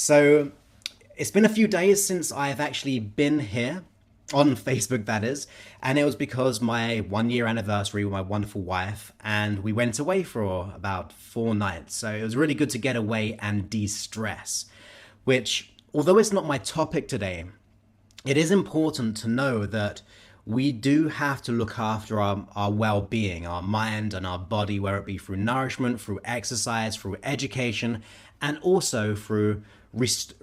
So it's been a few days since I've actually been here on Facebook, that is, and it was because my 1 year anniversary with my wonderful wife, and we went away for about 4 nights. So it was really good to get away and de-stress, which, although it's not my topic today, it is important to know that we do have to look after our well-being, our mind and our body, whether it be through nourishment, through exercise, through education, and also through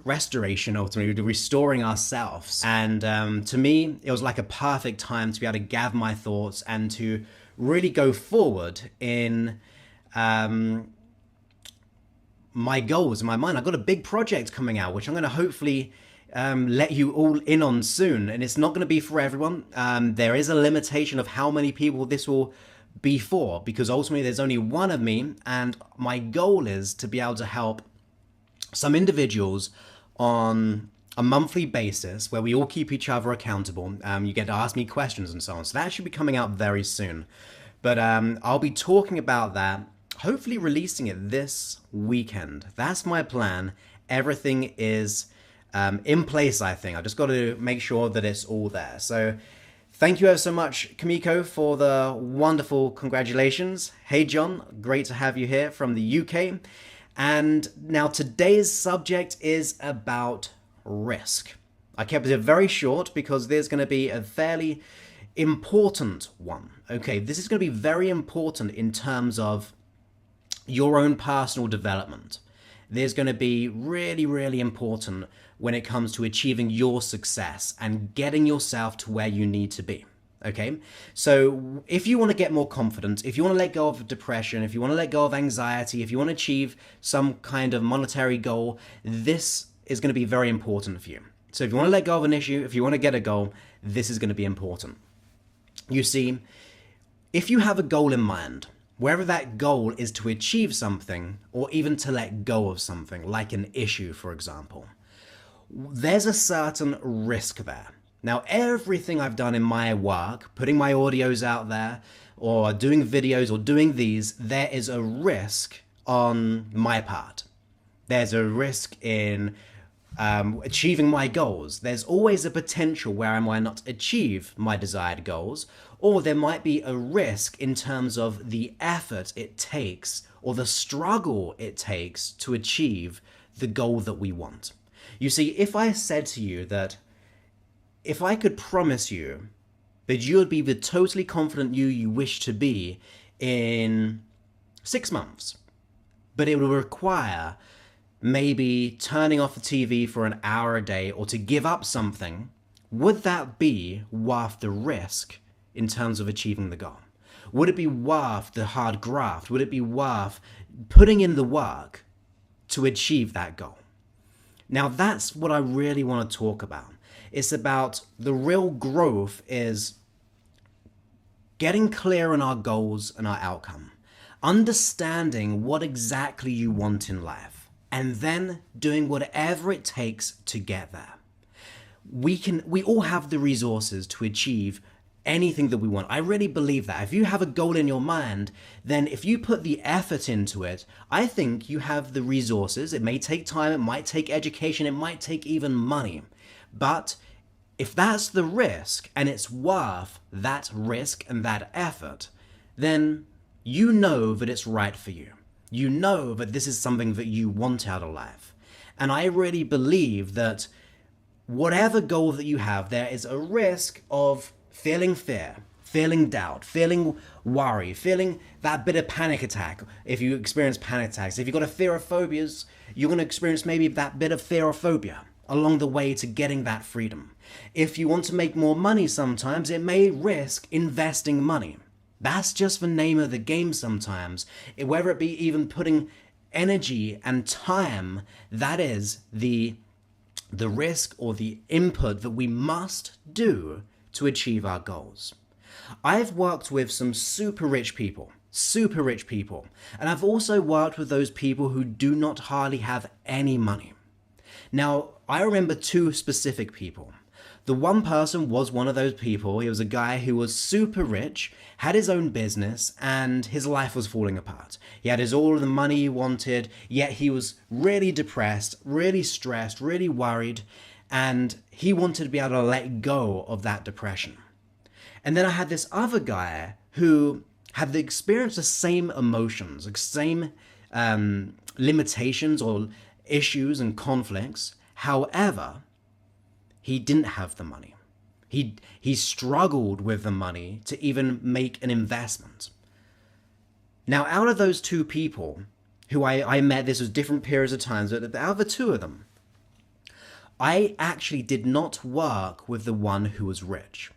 restoration, ultimately restoring ourselves. And to me, it was like a perfect time to be able to gather my thoughts and to really go forward in my goals in my mind. I've got a big project coming out, which I'm going to hopefully let you all in on soon. And it's not going to be for everyone. There is a limitation of how many people this will be for, because ultimately there's only one of me. And my goal is to be able to help some individuals on a monthly basis where we all keep each other accountable. You get to ask me questions and so on. So that should be coming out very soon. But I'll be talking about that, hopefully releasing it this weekend. That's my plan. Everything is in place, I think. I just got to make sure that it's all there. So thank you ever so much, Kamiko, for the wonderful congratulations. Hey, John, great to have you here from the UK. And now today's subject is about risk. I kept it very short because there's going to be a fairly important one. Okay, this is going to be very important in terms of your own personal development. There's going to be really, really important when it comes to achieving your success and getting yourself to where you need to be. Okay, so if you want to get more confident, if you want to let go of depression, if you want to let go of anxiety, if you want to achieve some kind of monetary goal, this is going to be very important for you. So if you want to let go of an issue, if you want to get a goal, this is going to be important. You see, if you have a goal in mind, whether that goal is to achieve something or even to let go of something, like an issue, for example, there's a certain risk there. Now, everything I've done in my work, putting my audios out there, or doing videos, or doing these, there is a risk on my part. There's a risk in achieving my goals. There's always a potential where I might not achieve my desired goals, or there might be a risk in terms of the effort it takes, or the struggle it takes to achieve the goal that we want. You see, if I said to you that if I could promise you that you would be the totally confident you wish to be in 6 months, but it would require maybe turning off the TV for an hour a day or to give up something, would that be worth the risk in terms of achieving the goal? Would it be worth the hard graft? Would it be worth putting in the work to achieve that goal? Now, that's what I really want to talk about. It's about the real growth is getting clear on our goals and our outcome, understanding what exactly you want in life, and then doing whatever it takes to get there. We all have the resources to achieve anything that we want. I really believe that. If you have a goal in your mind, then if you put the effort into it, I think you have the resources. It may take time, it might take education, it might take even money. But if that's the risk and it's worth that risk and that effort, then you know that it's right for you. You know that this is something that you want out of life. And I really believe that whatever goal that you have, there is a risk of feeling fear, feeling doubt, feeling worry, feeling that bit of panic attack. If you experience panic attacks, if you've got a fear of phobias, you're going to experience maybe that bit of fear or phobia along the way to getting that freedom. If you want to make more money sometimes, it may risk investing money. That's just the name of the game sometimes. Whether it be even putting energy and time, that is the risk or the input that we must do to achieve our goals. I've worked with some super rich people, and I've also worked with those people who do not hardly have any money. Now, I remember two specific people. The one person was one of those people. He was a guy who was super rich, had his own business, and his life was falling apart. He had all of the money he wanted, yet he was really depressed, really stressed, really worried, and he wanted to be able to let go of that depression. And then I had this other guy who had experienced the same emotions, the same limitations or issues and conflicts. However, he didn't have the money. He struggled with the money to even make an investment. Now, out of those two people who I met, this was different periods of times, but out of the two of them, I actually did not work with the one who was rich.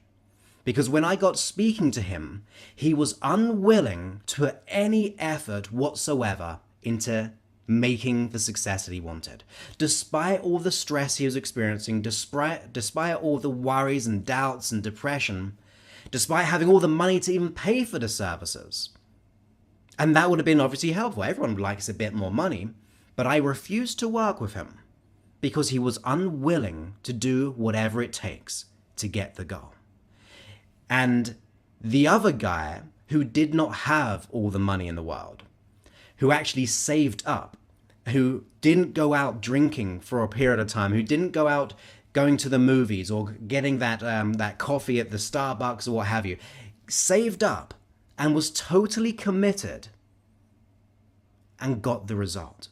Because when I got speaking to him, he was unwilling to put any effort whatsoever into making the success that he wanted. Despite all the stress he was experiencing, despite all the worries and doubts and depression, despite having all the money to even pay for the services. And that would have been obviously helpful. Everyone likes a bit more money, but I refused to work with him because he was unwilling to do whatever it takes to get the goal. And the other guy who did not have all the money in the world, who actually saved up, who didn't go out drinking for a period of time, who didn't go out going to the movies or getting that coffee at the Starbucks or what have you, saved up and was totally committed and got the result.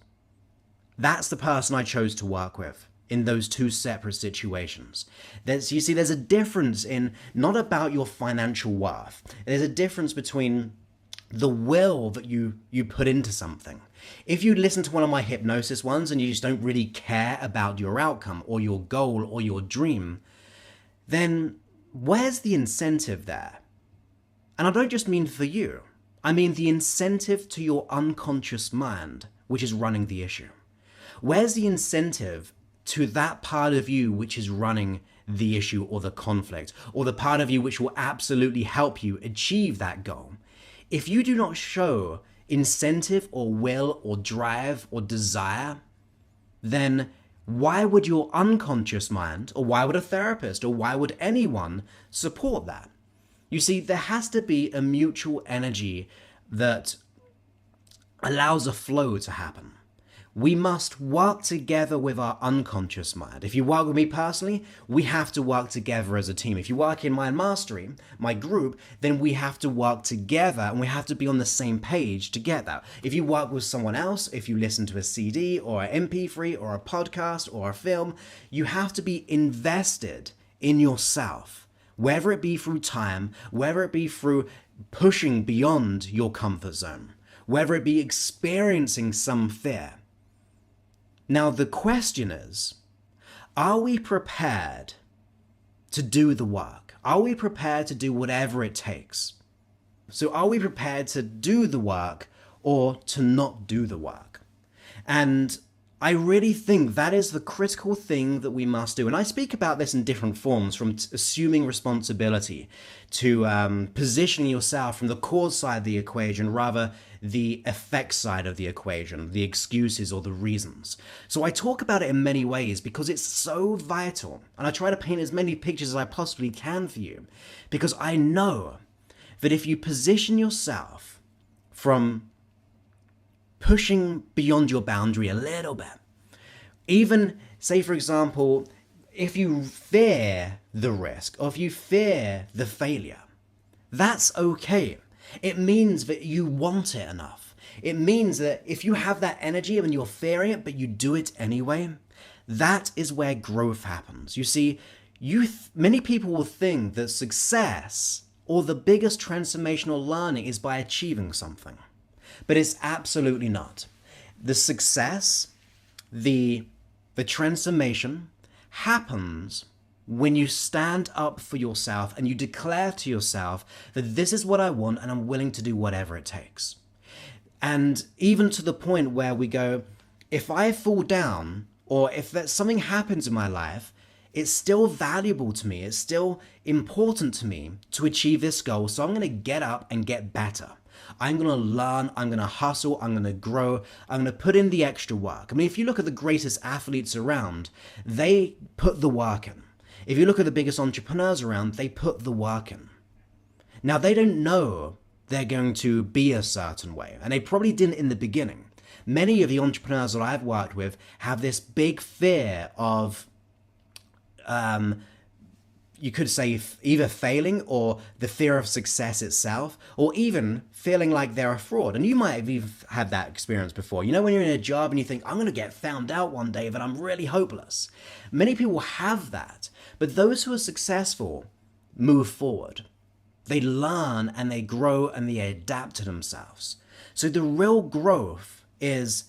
That's the person I chose to work with in those two separate situations. There's a difference in not about your financial worth. There's a difference between the will that you put into something. If you listen to one of my hypnosis ones and you just don't really care about your outcome or your goal or your dream, then where's the incentive there? And I don't just mean for you. I mean the incentive to your unconscious mind, which is running the issue. Where's the incentive to that part of you which is running the issue or the conflict, or the part of you which will absolutely help you achieve that goal? If you do not show incentive or will or drive or desire, then why would your unconscious mind, or why would a therapist, or why would anyone support that? You see, there has to be a mutual energy that allows a flow to happen. We must work together with our unconscious mind. If you work with me personally, we have to work together as a team. If you work in my mastery, my group, then we have to work together and we have to be on the same page to get that. If you work with someone else, if you listen to a CD or an MP3 or a podcast or a film, you have to be invested in yourself, whether it be through time, whether it be through pushing beyond your comfort zone, whether it be experiencing some fear. Now, the question is, are we prepared to do the work? Are we prepared to do whatever it takes? So are we prepared to do the work or to not do the work? And I really think that is the critical thing that we must do. And I speak about this in different forms, from assuming responsibility to positioning yourself from the cause side of the equation, rather the effect side of the equation, the excuses or the reasons. So I talk about it in many ways because it's so vital. And I try to paint as many pictures as I possibly can for you, because I know that if you position yourself from pushing beyond your boundary a little bit, even say, for example, if you fear the risk or if you fear the failure, that's okay. It means that you want it enough. It means that if you have that energy and you're fearing it, but you do it anyway, that is where growth happens. You see, many people will think that success or the biggest transformational learning is by achieving something. But it's absolutely not. The success, the transformation happens when you stand up for yourself and you declare to yourself that this is what I want and I'm willing to do whatever it takes. And even to the point where we go, if I fall down or if something happens in my life, it's still valuable to me. It's still important to me to achieve this goal. So I'm going to get up and get better. I'm going to learn, I'm going to hustle, I'm going to grow, I'm going to put in the extra work. I mean, if you look at the greatest athletes around, they put the work in. If you look at the biggest entrepreneurs around, they put the work in. Now, they don't know they're going to be a certain way, and they probably didn't in the beginning. Many of the entrepreneurs that I've worked with have this big fear of, you could say, either failing or the fear of success itself, or even feeling like they're a fraud. And you might have even had that experience before. You know, when you're in a job and you think, I'm going to get found out one day that I'm really hopeless. Many people have that, but those who are successful move forward. They learn and they grow and they adapt to themselves. So the real growth is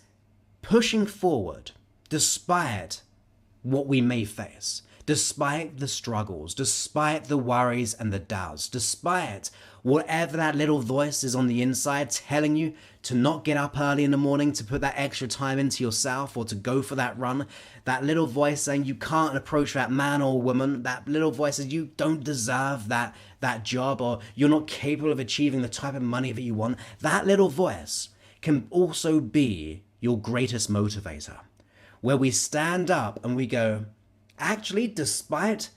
pushing forward despite what we may face, despite the struggles, despite the worries and the doubts, despite whatever that little voice is on the inside telling you to not get up early in the morning, to put that extra time into yourself, or to go for that run. That little voice saying you can't approach that man or woman. That little voice says you don't deserve that job, or you're not capable of achieving the type of money that you want. That little voice can also be your greatest motivator, where we stand up and we go, actually, despite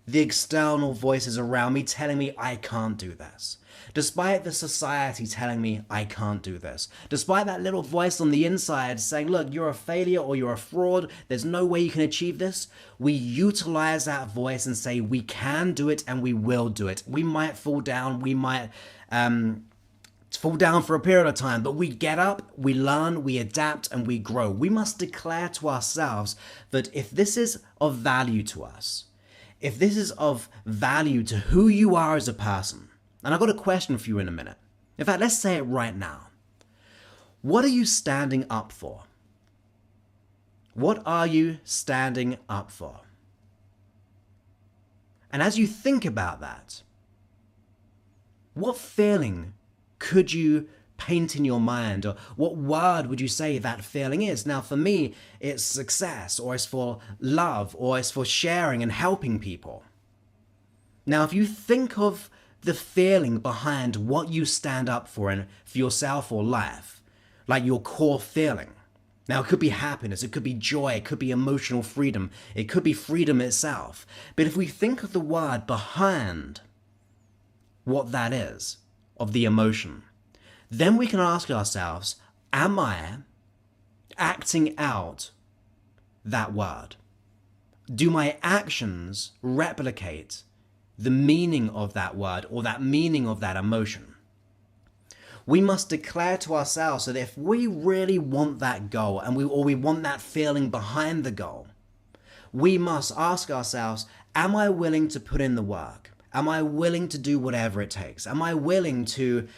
the external voices around me telling me I can't do this, despite the society telling me I can't do this, despite that little voice on the inside saying, look, you're a failure or you're a fraud, there's no way you can achieve this, we utilize that voice and say we can do it and we will do it. We might fall down, we might fall down for a period of time, but we get up, we learn, we adapt, and we grow. We must declare to ourselves that if this is of value to us, if this is of value to who you are as a person, and I've got a question for you in a minute. In fact, let's say it right now. What are you standing up for? What are you standing up for? And as you think about that, what feeling could you paint in your mind, or what word would you say that feeling is? Now, for me, it's success, or it's for love, or it's for sharing and helping people. Now, if you think of the feeling behind what you stand up for, and for yourself or life, like your core feeling. Now, it could be happiness, it could be joy, it could be emotional freedom, it could be freedom itself. But if we think of the word behind what that is, of the emotion, then we can ask ourselves, am I acting out that word? Do my actions replicate the meaning of that word or that meaning of that emotion? We must declare to ourselves that if we really want that goal and we want that feeling behind the goal, we must ask ourselves, am I willing to put in the work? Am I willing to do whatever it takes? Am I willing to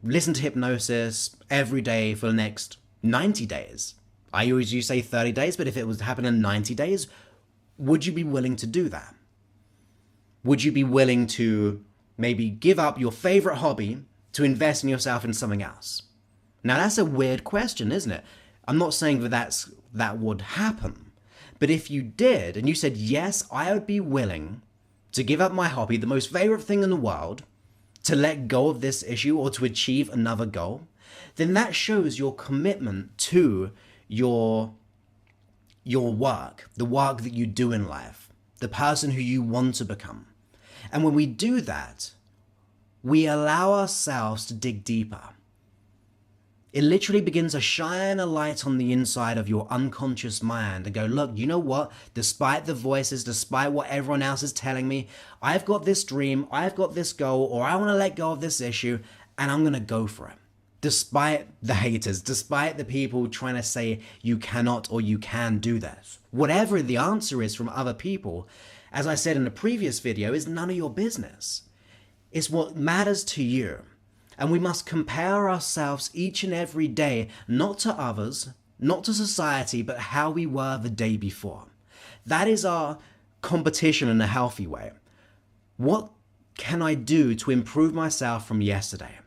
listen to hypnosis every day for the next 90 days? I always used to say 30 days, but if it was happening in 90 days, would you be willing to do that? Would you be willing to maybe give up your favorite hobby to invest in yourself in something else? Now, that's a weird question, isn't it? I'm not saying that would happen. But if you did, and you said, yes, I would be willing to give up my hobby, the most favorite thing in the world, to let go of this issue or to achieve another goal, then that shows your commitment to your work, the work that you do in life, the person who you want to become. And when we do that, we allow ourselves to dig deeper. It literally begins to shine a light on the inside of your unconscious mind and go, look, you know what? Despite the voices, despite what everyone else is telling me, I've got this dream, I've got this goal, or I want to let go of this issue, and I'm going to go for it. Despite the haters, despite the people trying to say you cannot or you can do this. Whatever the answer is from other people, as I said in the previous video, is none of your business. It's what matters to you. And we must compare ourselves each and every day, not to others, not to society, but how we were the day before. That is our competition in a healthy way. What can I do to improve myself from yesterday?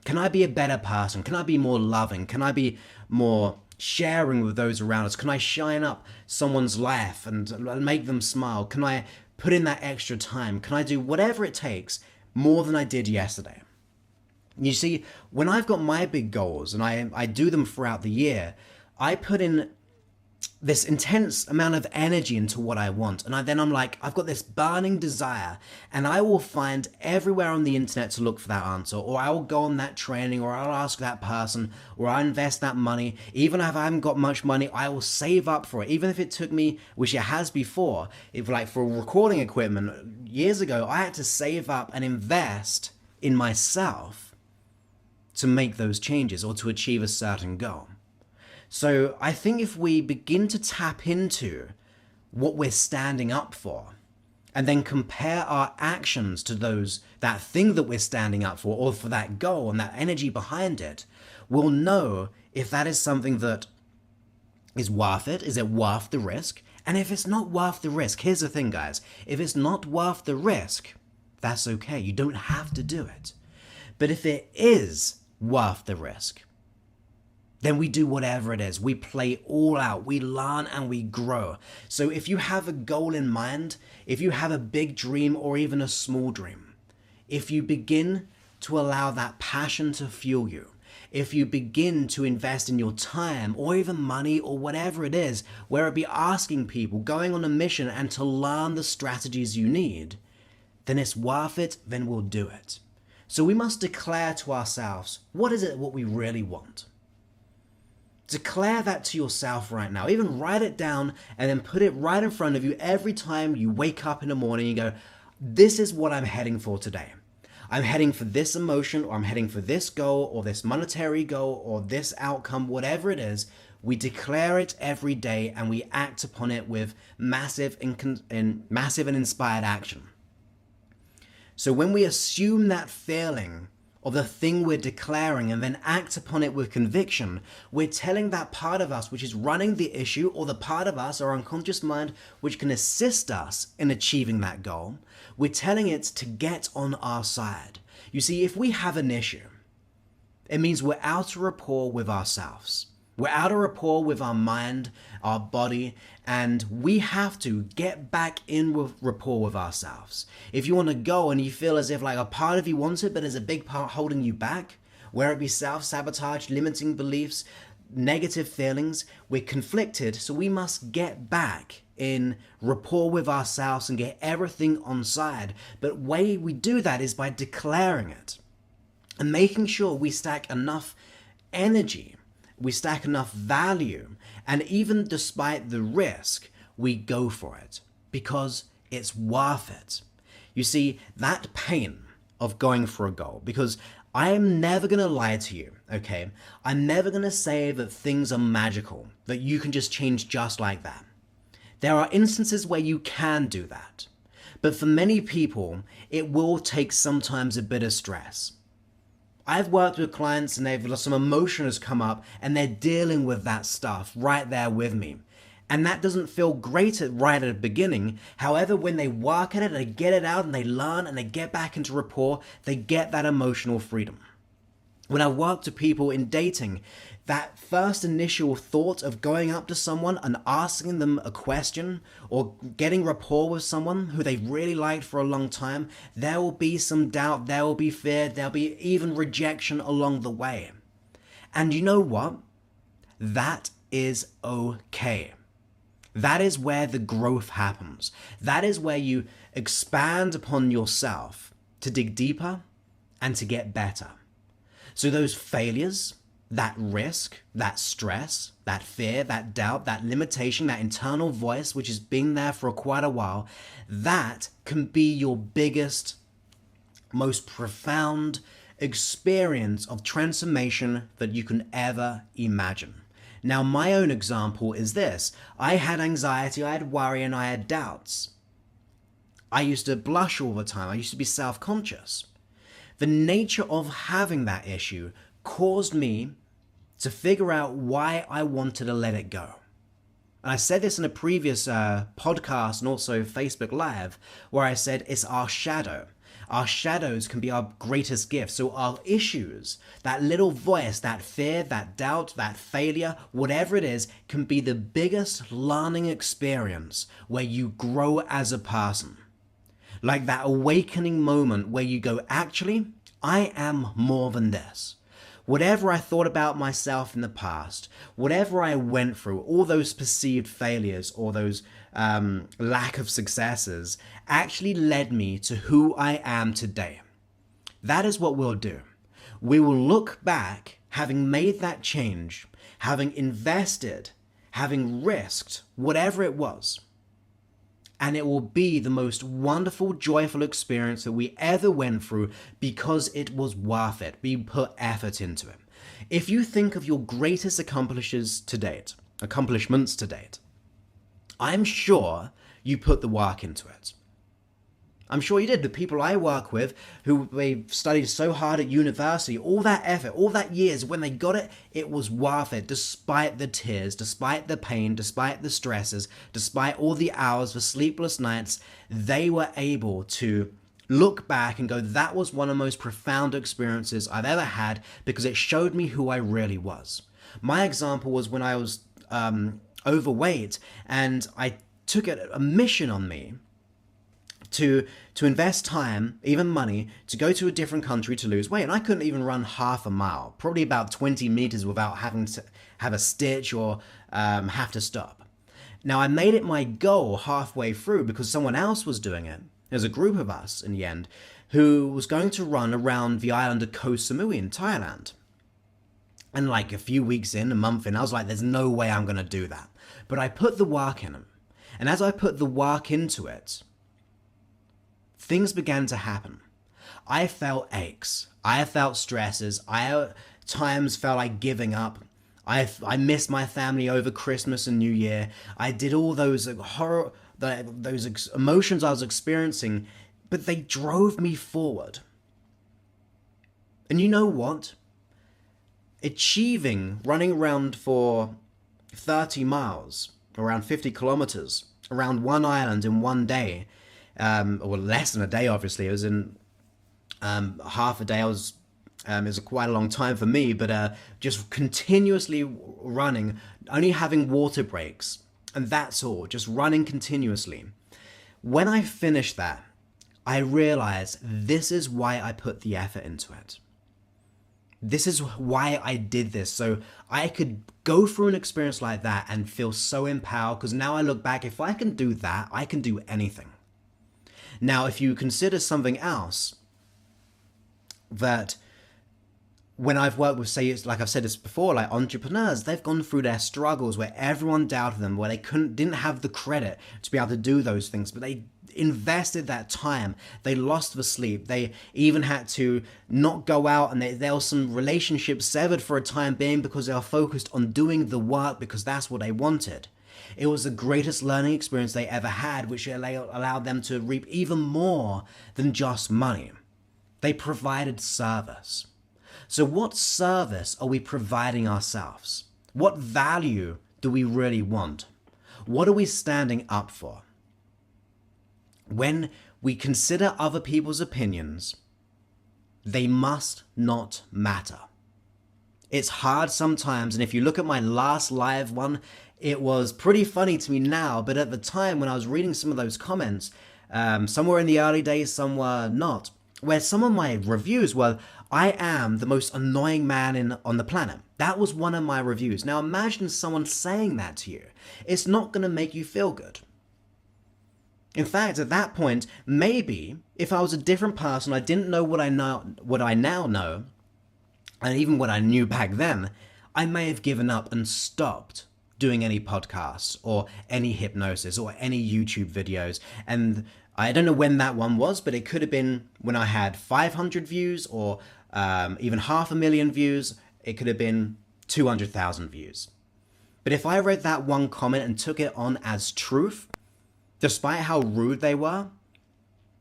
Can I be a better person? Can I be more loving? Can I be more sharing with those around us? Can I shine up someone's life and make them smile? Can I put in that extra time? Can I do whatever it takes more than I did yesterday? You see, when I've got my big goals and I do them throughout the year, I put in this intense amount of energy into what I want. And then I'm like, I've got this burning desire, and I will find everywhere on the internet to look for that answer, or I will go on that training, or I'll ask that person, or I invest that money. Even if I haven't got much money, I will save up for it. Even if it took me, which it has before, if like for recording equipment years ago, I had to save up and invest in myself to make those changes or to achieve a certain goal. So I think if we begin to tap into what we're standing up for, and then compare our actions to that thing that we're standing up for, or for that goal and that energy behind it, we'll know if that is something that is worth it. Is it worth the risk? And if it's not worth the risk, here's the thing, guys. If it's not worth the risk, that's okay. You don't have to do it. But if it is worth the risk, then we do whatever it is. We play all out. We learn and we grow. So if you have a goal in mind, if you have a big dream or even a small dream, if you begin to allow that passion to fuel you, if you begin to invest in your time or even money or whatever it is, where it be asking people, going on a mission and to learn the strategies you need, then it's worth it, then we'll do it. So we must declare to ourselves, what is it what we really want? Declare that to yourself right now. Even write it down and then put it right in front of you every time you wake up in the morning. You go, this is what I'm heading for today. I'm heading for this emotion, or I'm heading for this goal, or this monetary goal, or this outcome, whatever it is. We declare it every day and we act upon it with massive and inspired action. So when we assume that feeling of the thing we're declaring and then act upon it with conviction, we're telling that part of us which is running the issue, or the part of us, our unconscious mind, which can assist us in achieving that goal, we're telling it to get on our side. You see, if we have an issue, it means we're out of rapport with ourselves. We're out of rapport with our mind, our body, and we have to get back in with rapport with ourselves. If you want to go and you feel as if like a part of you wants it, but there's a big part holding you back, where it be self-sabotage, limiting beliefs, negative feelings, we're conflicted, so we must get back in rapport with ourselves and get everything on side. But the way we do that is by declaring it and making sure we stack enough energy, we stack enough value, and even despite the risk, we go for it because it's worth it. You see, that pain of going for a goal, because I am never going to lie to you, okay? I'm never going to say that things are magical, that you can just change just like that. There are instances where you can do that. But for many people, it will take sometimes a bit of stress. I've worked with clients and some emotion has come up and they're dealing with that stuff right there with me. And that doesn't feel great right at the beginning. However, when they work at it, they get it out and they learn and they get back into rapport, they get that emotional freedom. When I work with people in dating, that first initial thought of going up to someone and asking them a question or getting rapport with someone who they really liked for a long time, there will be some doubt, there will be fear, there'll be even rejection along the way. And you know what? That is okay. That is where the growth happens. That is where you expand upon yourself to dig deeper and to get better. So those failures, that risk, that stress, that fear, that doubt, that limitation, that internal voice, which has been there for quite a while, that can be your biggest, most profound experience of transformation that you can ever imagine. Now, my own example is this. I had anxiety, I had worry, and I had doubts. I used to blush all the time. I used to be self-conscious. The nature of having that issue caused me to figure out why I wanted to let it go. And I said this in a previous podcast and also Facebook Live, where I said it's our shadow. Our shadows can be our greatest gift. So our issues, that little voice, that fear, that doubt, that failure, whatever it is, can be the biggest learning experience where you grow as a person. Like that awakening moment where you go, actually, I am more than this. Whatever I thought about myself in the past, whatever I went through, all those perceived failures or those lack of successes actually led me to who I am today. That is what we'll do. We will look back, having made that change, having invested, having risked, whatever it was. And it will be the most wonderful, joyful experience that we ever went through because it was worth it. We put effort into it. If you think of your greatest accomplishments to date, I'm sure you put the work into it. I'm sure you did. The people I work with who they studied so hard at university, all that effort, all that years, when they got it, it was worth it despite the tears, despite the pain, despite the stresses, despite all the hours, the sleepless nights. They were able to look back and go, that was one of the most profound experiences I've ever had because it showed me who I really was. My example was when I was overweight and I took a mission on me to invest time, even money, to go to a different country to lose weight. And I couldn't even run half a mile, probably about 20 meters without having to have a stitch or have to stop. Now, I made it my goal halfway through because someone else was doing it. There's a group of us in the end who was going to run around the island of Koh Samui in Thailand. And like a few weeks in, a month in, I was like, there's no way I'm going to do that. But I put the work in them. And as I put the work into it, things began to happen. I felt aches. I felt stresses. I at times felt like giving up. I missed my family over Christmas and New Year. I did all those emotions I was experiencing, but they drove me forward. And you know what? Running around for 30 miles, around 50 kilometers, around one island in one day, or less than a day, obviously. It was in half a day. It was quite a long time for me, but just continuously running, only having water breaks, and that's all, just running continuously. When I finished that, I realized this is why I put the effort into it. This is why I did this, so I could go through an experience like that and feel so empowered, because now I look back, if I can do that, I can do anything. Now, if you consider something else, that when I've worked with, say, like I've said this before, like entrepreneurs, they've gone through their struggles where everyone doubted them, where they didn't have the credit to be able to do those things, but they invested that time. They lost the sleep. They even had to not go out, and there was some relationships severed for a time being because they were focused on doing the work because that's what they wanted. It was the greatest learning experience they ever had, which allowed them to reap even more than just money. They provided service. So what service are we providing ourselves? What value do we really want? What are we standing up for? When we consider other people's opinions, they must not matter. It's hard sometimes, and if you look at my last live one, it was pretty funny to me now, but at the time when I was reading some of those comments, some were in the early days, some were not, where some of my reviews were, I am the most annoying man on the planet. That was one of my reviews. Now imagine someone saying that to you. It's not going to make you feel good. In fact, at that point, maybe if I was a different person, I didn't know what I now know, and even what I knew back then, I may have given up and stopped doing any podcasts or any hypnosis or any YouTube videos. And I don't know when that one was, but it could have been when I had 500 views or even 500,000 views. It could have been 200,000 views. But if I read that one comment and took it on as truth, despite how rude they were,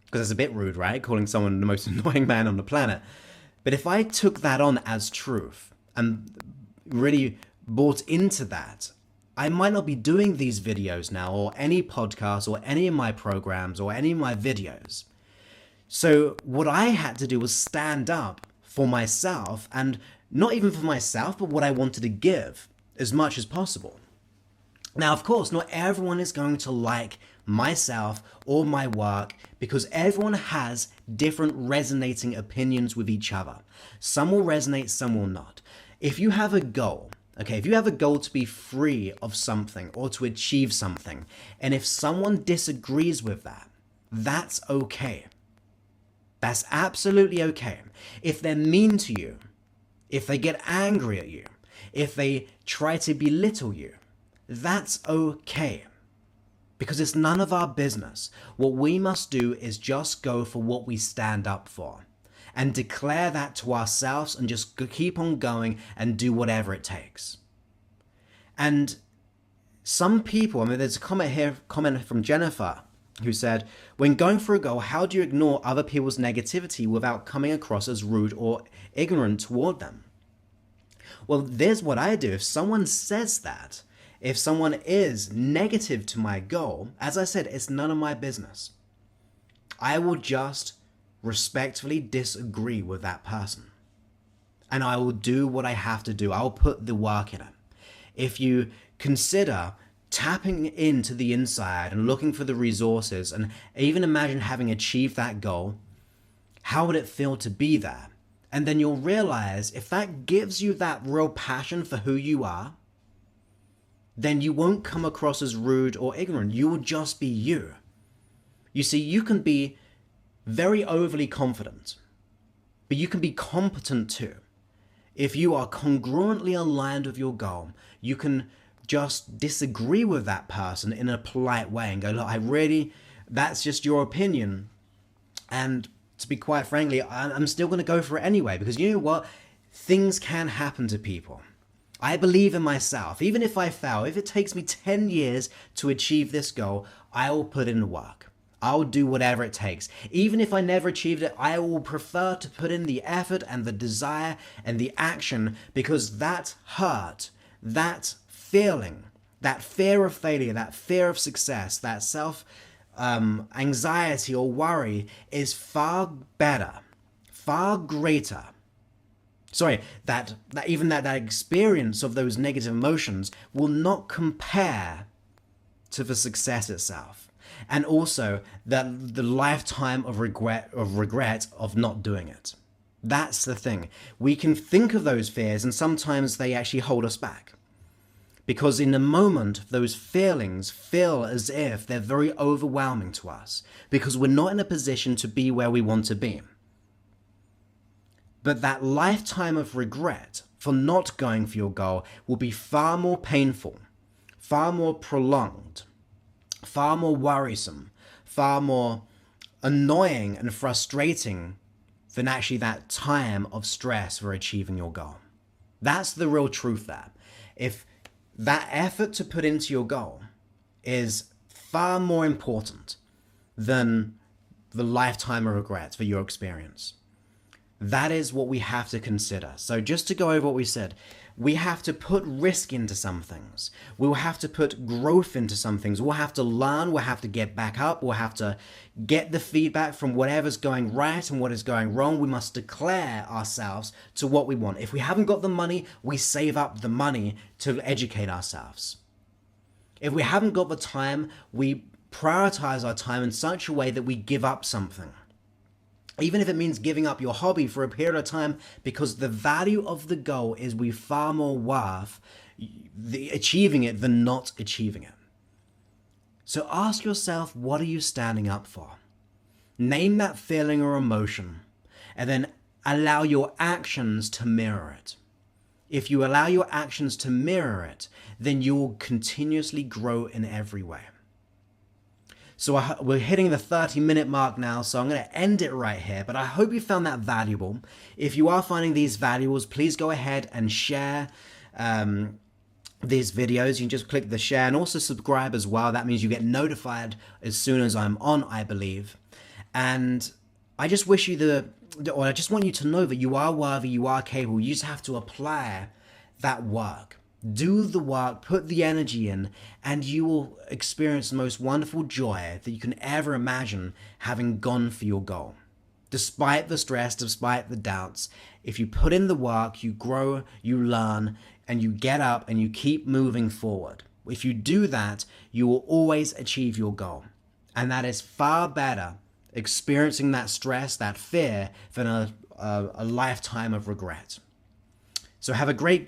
because it's a bit rude, right? Calling someone the most annoying man on the planet. But if I took that on as truth and really bought into that, I might not be doing these videos now, or any podcasts, or any of my programs, or any of my videos. So what I had to do was stand up for myself, and not even for myself, but what I wanted to give as much as possible. Now, of course, not everyone is going to like myself, or my work, because everyone has different resonating opinions with each other. Some will resonate, some will not. If you have a goal, okay, if you have a goal to be free of something or to achieve something, and if someone disagrees with that, that's okay. That's absolutely okay. If they're mean to you, if they get angry at you, if they try to belittle you, that's okay. Because it's none of our business. What we must do is just go for what we stand up for and declare that to ourselves and just keep on going and do whatever it takes. And some people, I mean, there's a comment from Jennifer who said, when going for a goal, how do you ignore other people's negativity without coming across as rude or ignorant toward them? Well, there's what I do. If someone says that, if someone is negative to my goal, as I said, it's none of my business. I will just respectfully disagree with that person. And I will do what I have to do. I'll put the work in it. If you consider tapping into the inside and looking for the resources, and even imagine having achieved that goal, how would it feel to be there? And then you'll realize if that gives you that real passion for who you are, then you won't come across as rude or ignorant. You will just be you. You see, you can be very overly confident, but you can be competent too. If you are congruently aligned with your goal, you can just disagree with that person in a polite way and go, look, that's just your opinion. And to be quite frankly, I'm still going to go for it anyway, because you know what? Things can happen to people. I believe in myself. Even if I fail, if it takes me 10 years to achieve this goal, I will put in the work. I'll do whatever it takes. Even if I never achieved it, I will prefer to put in the effort and the desire and the action, because that hurt, that feeling, that fear of failure, that fear of success, that anxiety or worry is far better, far greater. That experience of those negative emotions will not compare to the success itself. And also that the lifetime of regret of not doing it. That's the thing. We can think of those fears, and sometimes they actually hold us back. Because in the moment, those feelings feel as if they're very overwhelming to us, because we're not in a position to be where we want to be. But that lifetime of regret for not going for your goal will be far more painful, far more prolonged, far more worrisome, far more annoying and frustrating than actually that time of stress for achieving your goal. That's the real truth there. If that effort to put into your goal is far more important than the lifetime of regrets for your experience. That is what we have to consider. So just to go over what we said, we have to put risk into some things. We will have to put growth into some things. We'll have to learn. We'll have to get back up. We'll have to get the feedback from whatever's going right and what is going wrong. We must declare ourselves to what we want. If we haven't got the money, we save up the money to educate ourselves. If we haven't got the time, we prioritize our time in such a way that we give up something. Even if it means giving up your hobby for a period of time, because the value of the goal is we far more worth achieving it than not achieving it. So ask yourself, what are you standing up for? Name that feeling or emotion, and then allow your actions to mirror it. If you allow your actions to mirror it, then you will continuously grow in every way. So we're hitting the 30-minute mark now, so I'm going to end it right here. But I hope you found that valuable. If you are finding these valuables, please go ahead and share these videos. You can just click the share and also subscribe as well. That means you get notified as soon as I'm on, I believe. And I just wish you I just want you to know that you are worthy, you are capable. You just have to apply that work. Do the work, put the energy in, and you will experience the most wonderful joy that you can ever imagine having gone for your goal. Despite the stress, despite the doubts, if you put in the work, you grow, you learn, and you get up and you keep moving forward. If you do that, you will always achieve your goal. And that is far better, experiencing that stress, that fear, than a lifetime of regret. So have a great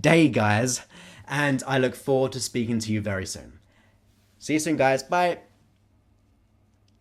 day, guys, and I look forward to speaking to you very soon. See you soon, guys. Bye.